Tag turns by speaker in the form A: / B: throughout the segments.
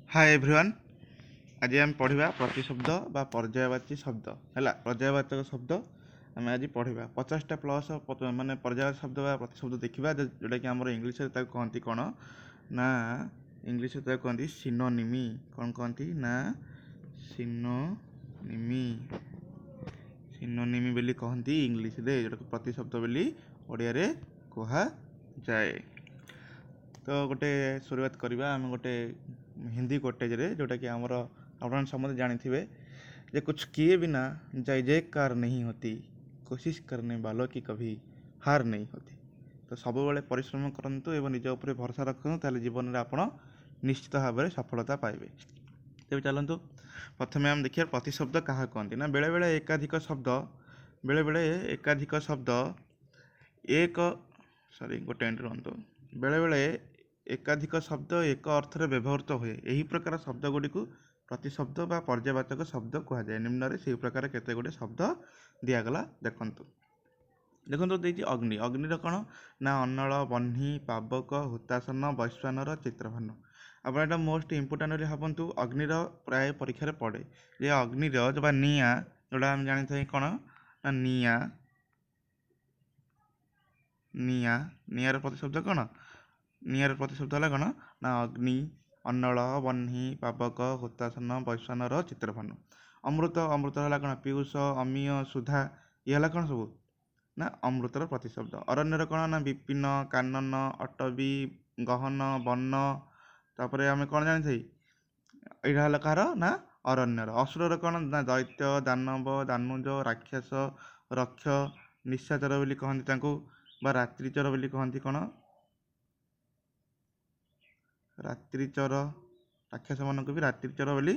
A: Hi everyone. आज आम पढ़ा प्रतिशब्द बा पर्यायवाची शब्द है पर्यायवाचक शब्द आम आज पढ़ा 50टा प्लस माने पर्यायवाची शब्द बा प्रतिशब्द देखा जोटा कि आम इंग्लीश कहती कौन ना इंग्लीश कहती सिनोनिमी। कौन कहती ना सिनोनिमी। सिनोनिमी बोली कहती इंग्लीश रे जोटा प्रतिशब्द बोली ओडिया रे कहा जाए। तो गोटे शुरुआत करवा आम गोटे हिंदी कोटेज रे जोटा कि आमर आप समझ जानते जे कुछ किए बिना जय जयकार नहीं होती, कोशिश करने वालों की कभी हार नहीं होती। तो सब बेले परिश्रम करंतु एवं निज उपर भरोसा रखु ताले जीवन में आप निश्चित भाव में सफलता पाइबे। तेज चलतु प्रथम आम देखिए प्रतिशब्द क्या कहते ना बेले बेले एकाधिक शब्द एक गोटे मिनट रुहतु बेले बेले एकाधिक शब्द एक अर्थरे व्यवहृत हुए। यही प्रकार शब्द गुड़ी को प्रतिशब्द बा पर्यायवाचक शब्द कहुए। निम्न से प्रकार केते गुड़े शब्द दिगला देखु देखिए अग्नि। अग्निर कौन ना अन्नल, बह्नी, पावक, हुतासन, वैश्वानर, चित्रभानु। आप मोस्ट इम्पोर्टाट भावतु अग्निर प्राय परीक्षा पड़े जे अग्निर जो निआ जोड़ा आम जानी था कौन ना निआर प्रतिशब्द कौन निआर प्रतिशब्द है कौन ना अग्नि, अन्नल, बह्नी, पावक, हुतासन, वैश्वानर, चित्रभानु। अमृत अमृत है कौन पीयूष, अमीय, सुधा ये है कौन सब ना अमृतर प्रतिशब्द। अरण्यर कौन ना विपिन, कानन, अटवी, गहन, वन। तापर आम कौन जानी यहाँ है कहार ना अरण्यर। असुर कौन ना दैत्य, दानव, दानुज, राक्षस, रक्ष, निशाचर बोली कहती बा रात्रिचर बोली कहती कौन रात्रिचर। राक्षस मान भी रात्रिचर बोली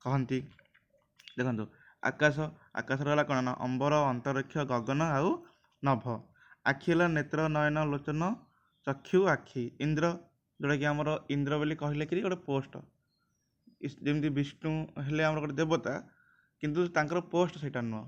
A: कहती। देखो आकाश आकाश रहा कौन ना अंबर, अंतरिक्ष, गगन आउ नभ। आखि है नेत्र, नयन, लोचन, चक्षु, आखि। इंद्र जोटा कि आमर इंद्र बोली कहले कि गोटे पोस्ट जमी विष्णु हेले आमर गोटे देवता किंतु तांकर पोस्ट सेटा नुह।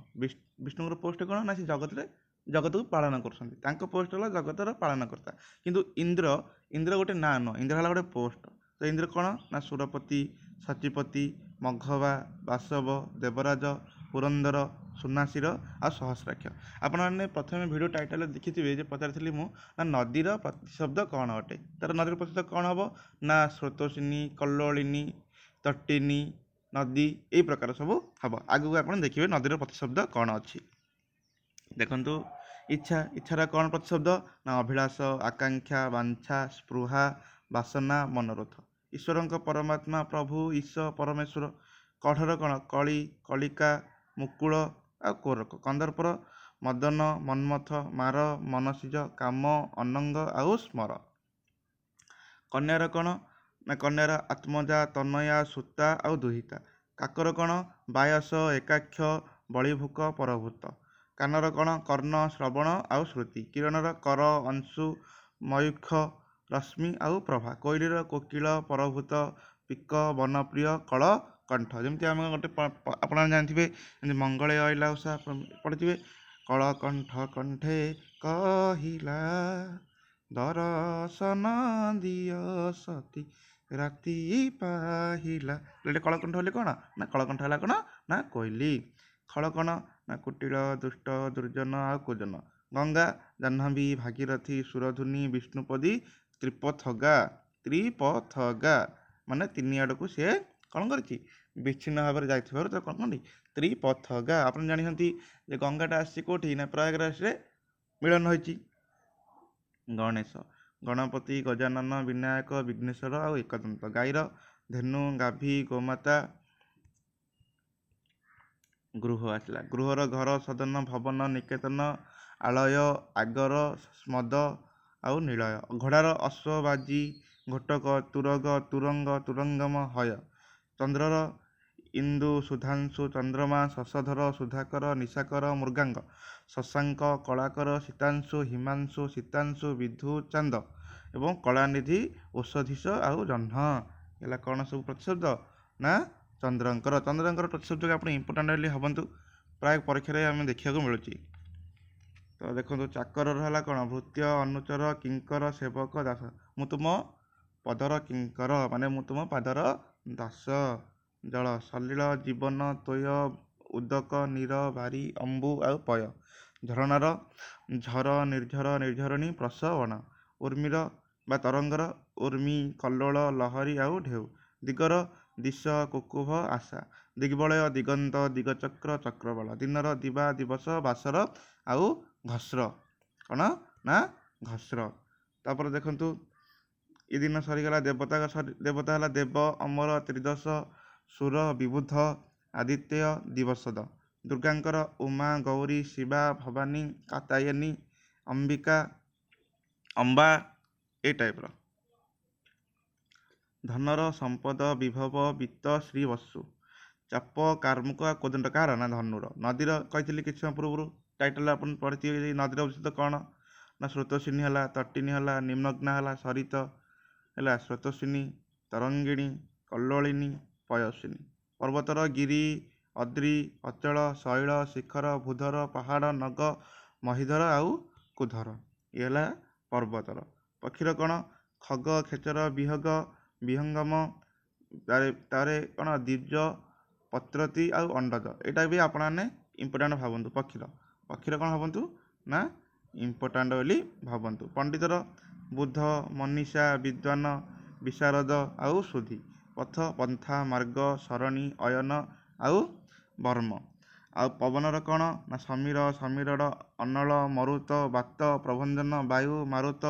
A: विष्णुर पोस्ट कौन ना जगत रे जगत को पालन कर पोस्ट है जगतर पालनकर्ता। किंतु इंद्र इंद्र गोटे ना नुह, इंद्र है गोटे पोस्ट। तो इंद्र कौन ना सुरपति, सचिपति, मघवा, बासव, देवराज, पुरंदर, सुनासीर आ सहस्राक्ष। आपने प्रथम वीडियो टाइटल देखिथे जो पचारि मु ना नदीर प्रतिशब्द कौन अटे। तार नदीर प्रतिशब्द कौन हम ना स्रोतोषिनी, कल्लोलिनी, तटिनी, नदी यही प्रकार सब हम। आगू आप देखिए नदीर प्रतिशब्द कौन अच्छी। देखु इच्छा इच्छार कौन प्रतिशब्द ना अभिलाष, आकांक्षा, वांछा, स्पृहा, वासना, मनोरथ। ईश्वर परमात्मा, प्रभु, ईश, परमेश्वर। कठोर कौन कली, कलिका, मुकुल आ कोरक। कंदर्पर मदन, मन्मथ, मार, मनसीज, काम, अनंग आउ स्मर। कन्यार कौन ना कन्यार आत्मजा, तनया, सुता आउ दुहिता। काकर कौन बायस, एकाक्ष, बलिभूक, परभूत। कानर कौन कर्ण, श्रवण आउ श्रुति। किरणर कर, अंशु, मयूख, रश्मि आउ प्रभा। कोईलीर कोकिल, परभूत, पिक, वनप्रिय, कल, कंठ। जमी आम गोटे आप जानते मंगले अला उषा पढ़े कलकंठ कंठे कहिला दर्शन दिय सती राति पाहिला। कलकंठ बोले कौन ना कलकंठ है कौन ना कोईली। खल कौन ना कुटिल, दुष्ट, दुर्जन आ कुजन। गंगा जाह्नवी, भागीरथी, सुरधुनी, विष्णुपदी, त्रिपथगा। त्रिपथगा माने तीन आड़ को सी कौन कर विच्छिन्न भाव में जाइए तो कौन कहती त्रिपथगा। आप जानते गंगाटा आसी कौटी ना प्रयागराज रे मिलन होती। गणेश गणपति, गजानन, विनायक, विघ्नेश्वर आ एकदंत। गाईर धेनु, गाभी, गोमाता। गृह आसला गृहर घर, सदन, भवन, निकेतन, आलय, आगर, स्मद आउ निलय। घोड़ार अश्वबाजी, घोटक, तुरग, तुरंग, तुरंगम, हय। चंद्रर इंदु, सुधांशु, चंद्रमा, शशधर, सुधाकर, निशाकर, मृगांग। शशांक, कलाकर, शीतांशु, हिमांशु, शीतांशु, विधु, चांद एवं कलानिधि, औषधीश आउ जह्न। है कौन सब प्रतिशब्द ना चंद्रंकर। चंद्रंकर प्रतिशब्द आप इम्पोर्टाट बोली भावतु प्राय परीक्षा आम देखा मिलूँ। तो देखो चाकर है कौन भृत्य, अनुचर, किंकर, सेवक, दास। मु तुम ପଦର କିଙ୍କର ମାନେ ମୁଁ ତୁମ ପାଦର ଦାସ। ଜଳ ସଲିଳ ଜୀବନ ତୋୟ ଉଦକ ନୀର ବାରି ଅମ୍ବୁ ଆଉ ପୟ। ଝରଣାର ଝର ନିର୍ଝର ନିର୍ଝରଣୀ ପ୍ରସବଣ। ଉର୍ମିର ବା ତରଙ୍ଗର ଉର୍ମି କଲ୍ଲୋଳ ଲହରୀ ଆଉ ଢେଉ। ଦିଗର ଦିଶ କୁକୁଭ ଆଶା। ଦିଗ୍ବଳୟ ଦିଗନ୍ତ ଦିଗଚକ୍ର ଚକ୍ରବାଳ। ଦିନର ଦିବା ଦିବସ ବାସର ଆଉ ଘସ୍ର। କ'ଣ ନା ଘସ୍ର। ତାପରେ ଦେଖନ୍ତୁ ଏ ଦିନ ସରିଗଲା। ଦେବତା ହେଲା ଦେବ ଅମର ତ୍ରିଦଶ ସୁର ବିବୁଧ ଆଦିତ୍ୟ ଦିବସଦ। ଦୁର୍ଗାଙ୍କର ଉମା ଗୌରୀ ଶିବା ଭବାନୀ କାତ୍ୟାୟନୀ ଅମ୍ବିକା ଅମ୍ବା ଏଇ ଟାଇପ୍ର। ଧନର ସମ୍ପଦ ବିଭବ ବିତ୍ତ ଶ୍ରୀ ବସୁ। ଚାପ କାର୍ମୁକ କୋଦଣ୍ଡ କାହାର ନା ଧନୁର। ନଦୀର କହିଥିଲି କିଛି ସମୟ ପୂର୍ବରୁ ଟାଇଟଲ୍ ଆପଣ ପଢ଼ିଥିବେ। ନଦୀର ଉଚ୍ଚତା କ'ଣ ନା ସ୍ରୋତସ୍ୱିନୀ ହେଲା, ତଟିନୀ ହେଲା, ନିମ୍ନଗ୍ନା ହେଲା, ସରିତ ହେଲା, ସ୍ରୋତସ୍ୱିନୀ, ତରଙ୍ଗିଣୀ, କଲ୍ଲୋଳିନୀ, ପୟସ୍ୱିନୀ। ପର୍ବତର ଗିରି ଅଦ୍ରି ଅଚଳ ଶୈଳ ଶିଖର ଭୂଧର ପାହାଡ଼ ନଗ ମହିଧର ଆଉ କୁଧର। ଇଏ ହେଲା ପର୍ବତର। ପକ୍ଷୀର କ'ଣ ଖଗ ଖେଚର ବିହଗ ବିହଙ୍ଗମ ତାରେ କ'ଣ ଦ୍ୱିଜ ପତ୍ରତି ଆଉ ଅଣ୍ଡଜ। ଏଇଟା ବି ଆପଣମାନେ ଇମ୍ପୋର୍ଟାଣ୍ଟ ଭାବନ୍ତୁ। ପକ୍ଷୀର କ'ଣ ଭାବନ୍ତୁ ନା ଇମ୍ପୋର୍ଟାଣ୍ଟ ବୋଲି ଭାବନ୍ତୁ। ପଣ୍ଡିତର ବୁଦ୍ଧ ମନୀଷା ବିଦ୍ୱାନ ବିଶାରଦ ଆଉ ସୁଧୀ। ପଥ ପନ୍ଥା ମାର୍ଗ ସରଣୀ ଅୟନ ଆଉ ବର୍ମ। ଆଉ ପବନର କ'ଣ ନା ସମୀର ସମୀରଡ଼ ଅନଳ ମରୁତ ବାତ ପ୍ରଭଞ୍ଜନ ବାୟୁ ମାରୁତ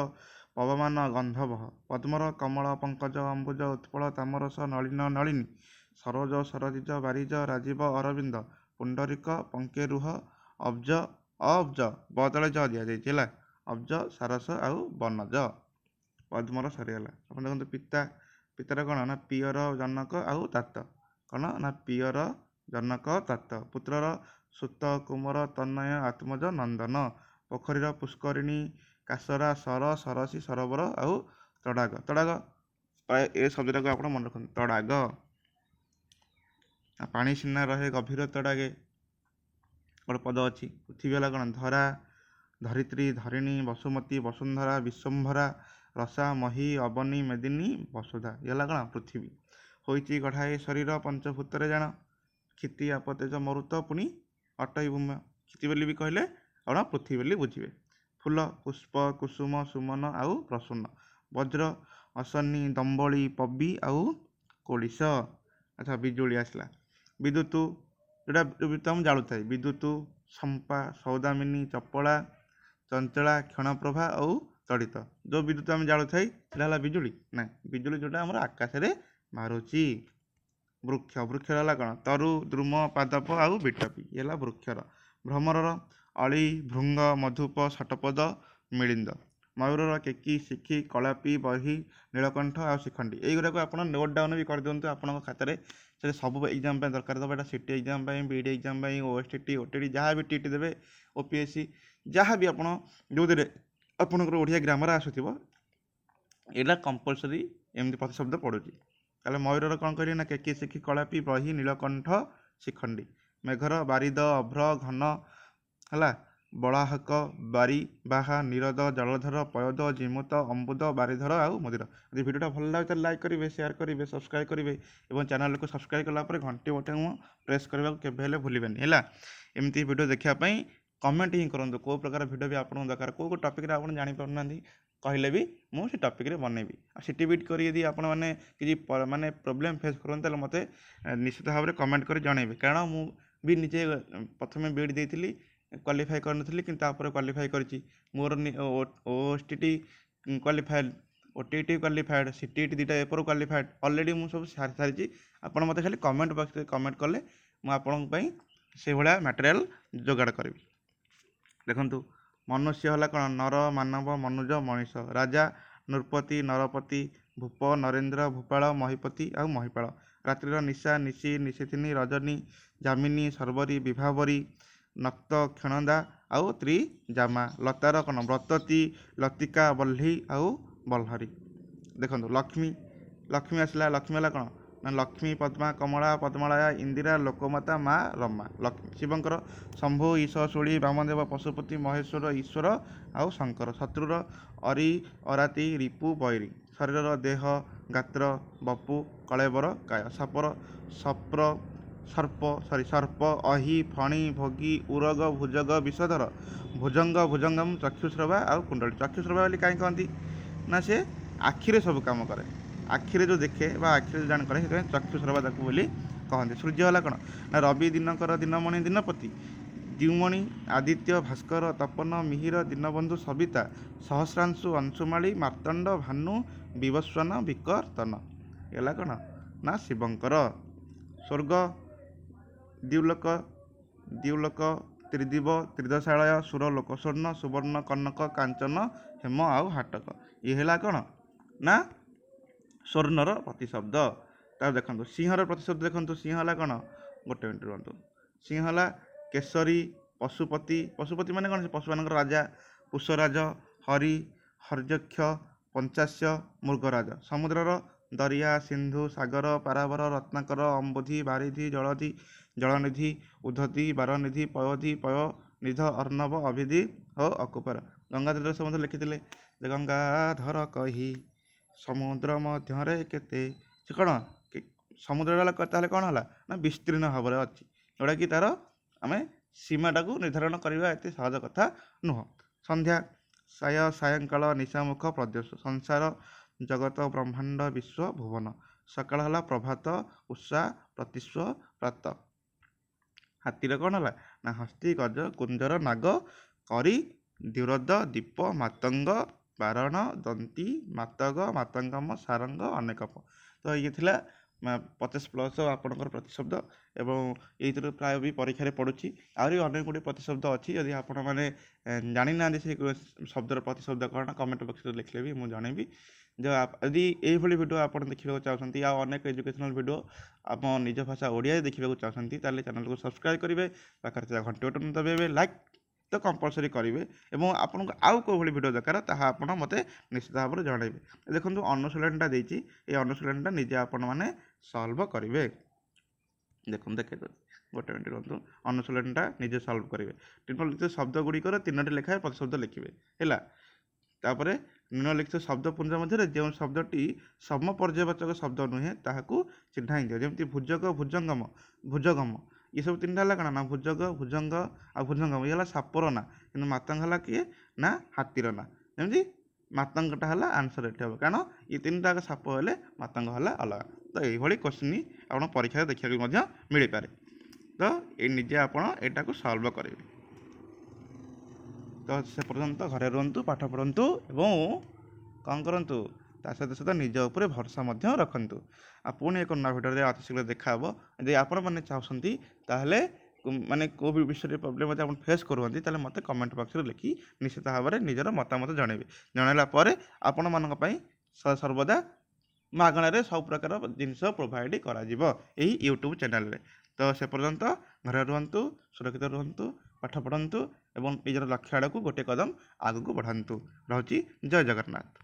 A: ପବମାନ ଗନ୍ଧବହ। ପଦ୍ମର କମଳ ପଙ୍କଜ ଅମ୍ବୁଜ ଉତ୍ପଳ ତାମରସ ନଳିନ ନଳିନୀ ସରୋଜ ସରଜିଜ ବାରିଜ ରାଜୀବ ଅରବିନ୍ଦ ପୁଣ୍ଡରିକ ପଙ୍କେରୁହ ଅବ୍ଜ ଅବ୍ଜ ବଦଳେ ଜ ଦିଆଯାଇଛି ହେଲା। ଅବ୍ଜ ସାରସ ଆଉ ବନଜ। ପଦ୍ମର ସରିଗଲା। ଆପଣ ଦେଖନ୍ତୁ ପିତାର କ'ଣ ନା ପିୟର ଜନକ ଆଉ ତାତ। କ'ଣ ନା ପିୟର ଜନକ ତାତ। ପୁତ୍ରର ସୁତ କୁମର ତନୟ ଆତ୍ମଜ ନନ୍ଦନ। ପୋଖରୀର ପୁଷ୍କରିଣୀ କାସରା ସର ସରସୀ ସରୋବର ଆଉ ତଡ଼ାଗ। ପ୍ରାୟ ଏ ଶବ୍ଦଟାକୁ ଆପଣ ମନେ ରଖନ୍ତୁ। ତଡ଼ାଗ ପାଣି ସିନା ରହେ ଗଭୀର ତଡ଼ାଗେ ଗୋଟେ ପଦ ଅଛି। ପୃଥିବୀ ହେଲା କ'ଣ ଧରା ଧରିତ୍ରୀ ଧରିଣୀ ବସୁମତୀ ବସୁନ୍ଧରା ବିଶ୍ୱମ୍ଭରା ରସା ମହୀ ଅବନୀ ମେଦିନୀ ବସୁଧା। ଇଏ ହେଲା କ'ଣ ପୃଥିବୀ। ହୋଇଛି ଗଢ଼ା ଏ ଶରୀର ପଞ୍ଚଭୂତରେ ଜାଣ। କ୍ଷିତି ଆପତେଜ ମରୁତ ପୁଣି ଅଟଇ ଭୂମ। କ୍ଷିତି ବୋଲି ବି କହିଲେ ଆପଣ ପୃଥିବୀ ବୋଲି ବୁଝିବେ। ଫୁଲ ପୁଷ୍ପ କୁସୁମ ସୁମନ ଆଉ ପ୍ରସୂନ। ବଜ୍ର ଅଶନୀ ଦମ୍ବଳି ପବି ଆଉ କୋଳିସ। ଆଚ୍ଛା ବିଜୁଳି ଆସିଲା। ବିଦ୍ୟୁତ ଯେଉଁଟା ମୁଁ ଜାଳୁଥାଏ। ବିଦ୍ୟୁତ ସମ୍ପା ସୌଦାମିନୀ ଚପଳା ଚଞ୍ଚଳା କ୍ଷଣପ୍ରଭା ଆଉ ତଡ଼ିତ। ଯେଉଁ ବିଦ୍ୟୁତ ଆମେ ଜାଳୁଥାଏ ସେଇଟା ହେଲା ବିଜୁଳି ନାହିଁ। ବିଜୁଳି ଯେଉଁଟା ଆମର ଆକାଶରେ ମାରୁଛି। ବୃକ୍ଷ ହେଲା କ'ଣ ତରୁ ଦ୍ରୁମ ପାଦପ ଆଉ ବିଟପି। ଇଏ ହେଲା ବୃକ୍ଷର। ଭ୍ରମରର ଅଳି ଭୃଙ୍ଗ ମଧୁପ ଷଟପଦ ମିଳିନ୍ଦ। ମୟୂରର କେକି ଶିଖି କଳାପି ବହି ନୀଳକଣ୍ଠ ଆଉ ଶିଖଣ୍ଡୀ। ଏଇଗୁଡ଼ାକୁ ଆପଣ ନୋଟ୍ ଡାଉନ୍ ବି କରିଦିଅନ୍ତୁ ଆପଣଙ୍କ ଖାତାରେ। ସେଟା ସବୁ ଏକ୍ଜାମ୍ ପାଇଁ ଦରକାର ଦେବ। ଏଇଟା ସିଟି ଏକ୍ଜାମ୍ ପାଇଁ ବିଇଡ଼ି ଏକ୍ଜାମ୍ ପାଇଁ OSTT OTT ଯାହା ବି ଟିଟି ଦେବେ OPSC ଯାହା ବି ଆପଣ ଯେଉଁଥିରେ ଆପଣଙ୍କର ଓଡ଼ିଆ ଗ୍ରାମାର ଆସୁଥିବ ଏଇଟା କମ୍ପଲସରି ଏମିତି ପ୍ରତିଶବ୍ଦ ପଡ଼ୁଛି। ତାହେଲେ ମୟୂରର କ'ଣ କହିଲେ ନା କେକି ଶିଖି କଳାପି ବହି ନୀଳକଣ୍ଠ ଶିଖଣ୍ଡୀ। ମେଘର ବାରିଦ ଅଭ୍ର ଘନ ହେଲା ବଳାହକ ବାରି ବାହା ନିରଦ ଜଳଧର ପୟଦ ଜିମୁତ ଅମ୍ବୁଦ ବାରିଧର ଆଉ ମୁଦିର। ଯଦି ଭିଡ଼ିଓଟା ଭଲ ଲାଗେ ତାହେଲେ ଲାଇକ୍ କରିବେ ସେୟାର କରିବେ ସବସ୍କ୍ରାଇବ୍ କରିବେ ଏବଂ ଚ୍ୟାନେଲକୁ ସବସ୍କ୍ରାଇବ୍ କଲା ପରେ ଘଣ୍ଟି ବଟନ୍ ପ୍ରେସ୍ କରିବାକୁ କେବେ ହେଲେ ଭୁଲିବେନି ହେଲା। ଏମିତି ଭିଡ଼ିଓ ଦେଖିବା ପାଇଁ କମେଣ୍ଟ ହିଁ କରନ୍ତୁ। କେଉଁ ପ୍ରକାର ଭିଡ଼ିଓ ବି ଆପଣଙ୍କୁ ଦରକାର କେଉଁ ଟପିକ୍ରେ ଆପଣ ଜାଣିପାରୁନାହାନ୍ତି କହିଲେ ବି ମୁଁ ସେ ଟପିକ୍ରେ ବନେଇବି। ଆଉ ସିଟି ବିଟ୍ କରି ଯଦି ଆପଣମାନେ କିଛି ମାନେ ପ୍ରୋବ୍ଲେମ୍ ଫେସ୍ କରନ୍ତି ତାହେଲେ ମୋତେ ନିଶ୍ଚିତ ଭାବରେ କମେଣ୍ଟ କରି ଜଣାଇବେ। କାରଣ ମୁଁ ବି ନିଜେ ପ୍ରଥମେ ବିଇଡ଼ି ଦେଇଥିଲି କ୍ୱାଲିଫାଏ କରିନଥିଲି କିନ୍ତୁ ତାପରେ କ୍ୱାଲିଫାଏ କରିଛି। ମୋର OSTT qualified OTT qualified CTET ଦୁଇଟା ଏପରୁ କ୍ୱାଲିଫାଏଡ଼ ଅଲରେଡ଼ି ମୁଁ ସବୁ ସାରିଛି। ଆପଣ ମୋତେ ଖାଲି କମେଣ୍ଟ ବକ୍ସରେ କମେଣ୍ଟ କଲେ ମୁଁ ଆପଣଙ୍କ ପାଇଁ ସେଇଭଳିଆ ମ୍ୟାଟେରିଆଲ୍ ଯୋଗାଡ଼ କରିବି। ଦେଖନ୍ତୁ ମନୁଷ୍ୟ ହେଲା କ'ଣ ନର ମାନବ ମନୁଜ ମଣିଷ। ରାଜା ନୃପତି ନରପତି ଭୂପ ନରେନ୍ଦ୍ର ଭୂପାଳ ମହିପତି ଆଉ ମହିପାଳ। ରାତ୍ରିର ନିଶା ନିଶି ନିଶିଥିନୀ ରଜନୀ ଯାମିନୀ ସର୍ବରୀ ବିଭାବରୀ ନକ୍ତ କ୍ଷଣଦା ଆଉ ତ୍ରିଜାମା। ଲତାର କ'ଣ ବ୍ରତତୀ ଲତିକା ବହ୍ଲି ଆଉ ବଲ୍ଲରୀ। ଦେଖନ୍ତୁ ଲକ୍ଷ୍ମୀ ଆସିଲା। ଲକ୍ଷ୍ମୀ ହେଲା କ'ଣ ନା ଲକ୍ଷ୍ମୀ ପଦ୍ମା କମଳା ପଦ୍ମାଳୟା ଇନ୍ଦିରା ଲୋକମାତା ମା ରମା। ଲକ୍ଷ୍ମୀ ଶିବଙ୍କର ଶମ୍ଭୁ ଈଶ ଶୂଳି ବାମଦେବ ପଶୁପତି ମହେଶ୍ୱର ଈଶ୍ୱର ଆଉ ଶଙ୍କର। ଶତ୍ରୁର ଅରି ଅରାତି ରିପୁ ବୈରୀ। ଶରୀରର ଦେହ ଗାତ୍ର ବପୁ କଳେବର କାୟ ସର୍ପ ଅହି ଫଣି ଭୋଗୀ ଉରଗ ଭୁଜଗ ବିଷଧର ଭୁଜଙ୍ଗମ ଚକ୍ଷୁଶ୍ରବା ଆଉ କୁଣ୍ଡଳୀ। ଚକ୍ଷୁଶ୍ରବା ବୋଲି କାହିଁ କହନ୍ତି ନା ସେ ଆଖିରେ ସବୁ କାମ କରେ, ଆଖିରେ ଯେଉଁ ଦେଖେ ବା ଆଖିରେ ଯେଉଁ ଜାଣ କରେ ସେଥିପାଇଁ ଚକ୍ଷୁଶ୍ରବା ତାକୁ ବୋଲି କହନ୍ତି। ସୂର୍ଯ୍ୟ ହେଲା କ'ଣ ନା ରବି ଦିନକର ଦିନମଣି ଦିନପତି ଦ୍ୟୁମଣି ଆଦିତ୍ୟ ଭାସ୍କର ତପନ ମିହିର ଦୀନବନ୍ଧୁ ସବିତା ସହସ୍ରାଂଶୁ ଅଂଶୁମାଳୀ ମାର୍ତ୍ତଣ୍ଡ ଭାନୁ ବିବସ୍ୱାନ ବିକର୍ତ୍ତନ। ହେଲା କ'ଣ ନା ଶିବଙ୍କର। ସ୍ୱର୍ଗ ଦ୍ୟୁଲୋକ ତ୍ରିଦିବ ତ୍ରିଦଶାଳୟ ସୁରଲୋକ ସ୍ୱର୍ଣ୍ଣ ସୁବର୍ଣ୍ଣ କନକ କାଞ୍ଚନ ହେମ ଆଉ ହାଟକ। ଇଏ ହେଲା କ'ଣ ନା ସ୍ୱର୍ଣ୍ଣର ପ୍ରତିଶବ୍ଦ। ତାପରେ ଦେଖନ୍ତୁ ସିଂହର ପ୍ରତିଶବ୍ଦ ଦେଖନ୍ତୁ। ସିଂହ ହେଲା କ'ଣ, ଗୋଟେ ମିନିଟ୍ ରୁହନ୍ତୁ। ସିଂହ ହେଲା କେଶରୀ ପଶୁପତି ମାନେ କ'ଣ, ସେ ପଶୁମାନଙ୍କର ରାଜା। ପୁଷରାଜ ହରି ହର୍ଯକ୍ଷ ପଞ୍ଚାସ୍ୟ ମୃଗରାଜ। ସମୁଦ୍ରର ଦରିଆ ସିନ୍ଧୁ ସାଗର ପାରାବର ରତ୍ନାକର ଅମ୍ବୁଧି ବାରିଧି ଜଳନିଧି ଉଦ୍ଧତି ବାରନିଧି ପୟନିଧ ଅର୍ଣ୍ଣବ ଅଭିଧି ଓ ଅକୁପର। ଗଙ୍ଗାଧର ସମୁଦ୍ର ଲେଖିଥିଲେ ଯେ ଗଙ୍ଗାଧର କହି ସମୁଦ୍ର ମଧ୍ୟରେ କେତେ। ସେ କ'ଣ ସମୁଦ୍ର ତାହେଲେ କ'ଣ ହେଲା ନା ବିସ୍ତୀର୍ଣ୍ଣ ଭାବରେ ଅଛି, ଯେଉଁଟାକି ତାର ଆମେ ସୀମାଟାକୁ ନିର୍ଦ୍ଧାରଣ କରିବା ଏତେ ସହଜ କଥା ନୁହଁ। ସନ୍ଧ୍ୟା ସାୟଙ୍କାଳ ନିଶାମୁଖ ପ୍ରଦ୍ୟୋଷ ସଂସାର ଜଗତ ବ୍ରହ୍ମାଣ୍ଡ ବିଶ୍ୱ ଭୁବନ। ସକାଳ ହେଲା ପ୍ରଭାତ ଉଷା ପ୍ରତିଶ୍ୱ ପ୍ରାତ। ହାତୀର କ'ଣ ହେଲା ନା ହସ୍ତୀ ଗଜ କୁଞ୍ଜର ନାଗ କରି ଦ୍ୟୁରଦ ଦୀପ ମାତଙ୍ଗ ବାରଣ ଦନ୍ତୀ ମାତଗ ମାତଙ୍ଗମ ସାରଙ୍ଗ ଅନେକପ। ତ ଇଏ ଥିଲା 50+ ଆପଣଙ୍କର ପ୍ରତିଶବ୍ଦ ଏବଂ ଏଇଥିରୁ ପ୍ରାୟ ବି ପରୀକ୍ଷାରେ ପଡ଼ୁଛି। ଆହୁରି ଅନେକ ଗୁଡ଼ିଏ ପ୍ରତିଶବ୍ଦ ଅଛି, ଯଦି ଆପଣମାନେ ଜାଣିନାହାନ୍ତି ସେ ଶବ୍ଦର ପ୍ରତିଶବ୍ଦ କ'ଣ କମେଣ୍ଟ ବକ୍ସରେ ଲେଖିଲେ ବି ମୁଁ ଜଣେଇବି। ଯଦି ଏଇଭଳି ଭିଡ଼ିଓ ଆପଣ ଦେଖିବାକୁ ଚାହୁଁଛନ୍ତି ଆଉ ଅନେକ ଏଜୁକେସନାଲ୍ ଭିଡ଼ିଓ ଆମ ନିଜ ଭାଷା ଓଡ଼ିଆରେ ଦେଖିବାକୁ ଚାହୁଁଛନ୍ତି ତାହେଲେ ଚ୍ୟାନେଲକୁ ସବସ୍କ୍ରାଇବ୍ କରିବେ, ପାଖରେ ଥିବା ଘଣ୍ଟି ବଟନ୍ ଦବାଇବେ, ଲାଇକ୍ ତ କମ୍ପଲସରି କରିବେ ଏବଂ ଆପଣଙ୍କୁ ଆଉ କେଉଁଭଳି ଭିଡ଼ିଓ ଦରକାର ତାହା ଆପଣ ମୋତେ ନିଶ୍ଚିତ ଭାବରେ ଜଣାଇବେ। ଦେଖନ୍ତୁ ଅନୁଶୀଳନୀଟା ଦେଇଛି, এই ଅନୁଶୀଳନୀଟା ନିଜେ ଆପଣମାନେ ସଲ୍ଭ କରିବେ। ଦେଖନ୍ତୁ ଦେଖେଇଦେଉଛି, ଗୋଟେ ମିନିଟ୍ ରୁହନ୍ତୁ। ଅନୁଶୀଳନୀଟା ନିଜେ ସଲ୍ଭ କରିବେ। ନିମ୍ନଲିଖିତ ଶବ୍ଦ ଗୁଡ଼ିକର 3ଟି ଲେଖାଏଁ ପ୍ରତିଶବ୍ଦ ଲେଖିବେ ହେଲା। ତାପରେ ନିମ୍ନଲିଖିତ ଶବ୍ଦପୁଞ୍ଜ ମଧ୍ୟରେ ଯେଉଁ ଶବ୍ଦଟି ସମପର୍ଯ୍ୟାୟବାଚକ ଶବ୍ଦ ନୁହେଁ ତାହାକୁ ଚିହ୍ନାଇ ଦିଅ। ଯେମିତି ଭୁଜଗ ଭୁଜଗମ ଏସବୁ 3ଟା ହେଲା କ'ଣ ନା ଭୁଜଗ ଭୁଜଙ୍ଗ ଆଉ ଭୁଜଙ୍ଗମ। ଇଏ ହେଲା ସାପର ନାଁ, କିନ୍ତୁ ମାତଙ୍ଗ ହେଲା କିଏ ନା ହାତୀର ନାଁ। ଯେମିତି ମାତଙ୍ଗଟା ହେଲା ଆନ୍ସର୍ ଏଠି ହେବ, କାରଣ ଏ 3ଟା ସାପ ହେଲେ ମାତଙ୍ଗ ହେଲା ଅଲଗା। ତ ଏଇଭଳି କୋଶ୍ଚିନ୍ ଆପଣ ପରୀକ୍ଷାରେ ଦେଖିବାକୁ ମଧ୍ୟ ମିଳିପାରେ। ତ ନିଜେ ଆପଣ ଏଇଟାକୁ ସଲ୍ଭ କରିବେ। ତ ସେ ପର୍ଯ୍ୟନ୍ତ ଘରେ ରୁହନ୍ତୁ, ପାଠ ପଢ଼ନ୍ତୁ ଏବଂ କ'ଣ କରନ୍ତୁ ତା ସହିତ ନିଜ ଉପରେ ଭରସା ମଧ୍ୟ ରଖନ୍ତୁ। ଆଉ ପୁଣି ଏକ ନୂଆ ଭିଡ଼ିଓରେ ଅତି ଶୀଘ୍ର ଦେଖାହେବ। ଯଦି ଆପଣମାନେ ଚାହୁଁଛନ୍ତି ତାହେଲେ ମାନେ କେଉଁ ବିଷୟରେ ପ୍ରୋବ୍ଲେମ୍ ଯଦି ଆପଣ ଫେସ୍ କରୁଛନ୍ତି ତାହେଲେ ମୋତେ କମେଣ୍ଟ ବକ୍ସରେ ଲେଖି ନିଶ୍ଚିତ ଭାବରେ ନିଜର ମତାମତ ଜଣାଇବେ। ଜଣାଇଲା ପରେ ଆପଣମାନଙ୍କ ପାଇଁ ସର୍ବଦା ମାଗଣାରେ ସବୁ ପ୍ରକାର ଜିନିଷ ପ୍ରୋଭାଇଡ଼ କରାଯିବ ଏହି ୟୁଟ୍ୟୁବ୍ ଚ୍ୟାନେଲରେ। ତ ସେ ପର୍ଯ୍ୟନ୍ତ ଘରେ ରୁହନ୍ତୁ, ସୁରକ୍ଷିତ ରୁହନ୍ତୁ, ପାଠ ପଢ଼ନ୍ତୁ ଏବଂ ନିଜର ଲକ୍ଷ୍ୟ ଆଡ଼କୁ ଗୋଟିଏ କଦମ ଆଗକୁ ବଢ଼ାନ୍ତୁ। ରହୁଛି, ଜୟ ଜଗନ୍ନାଥ।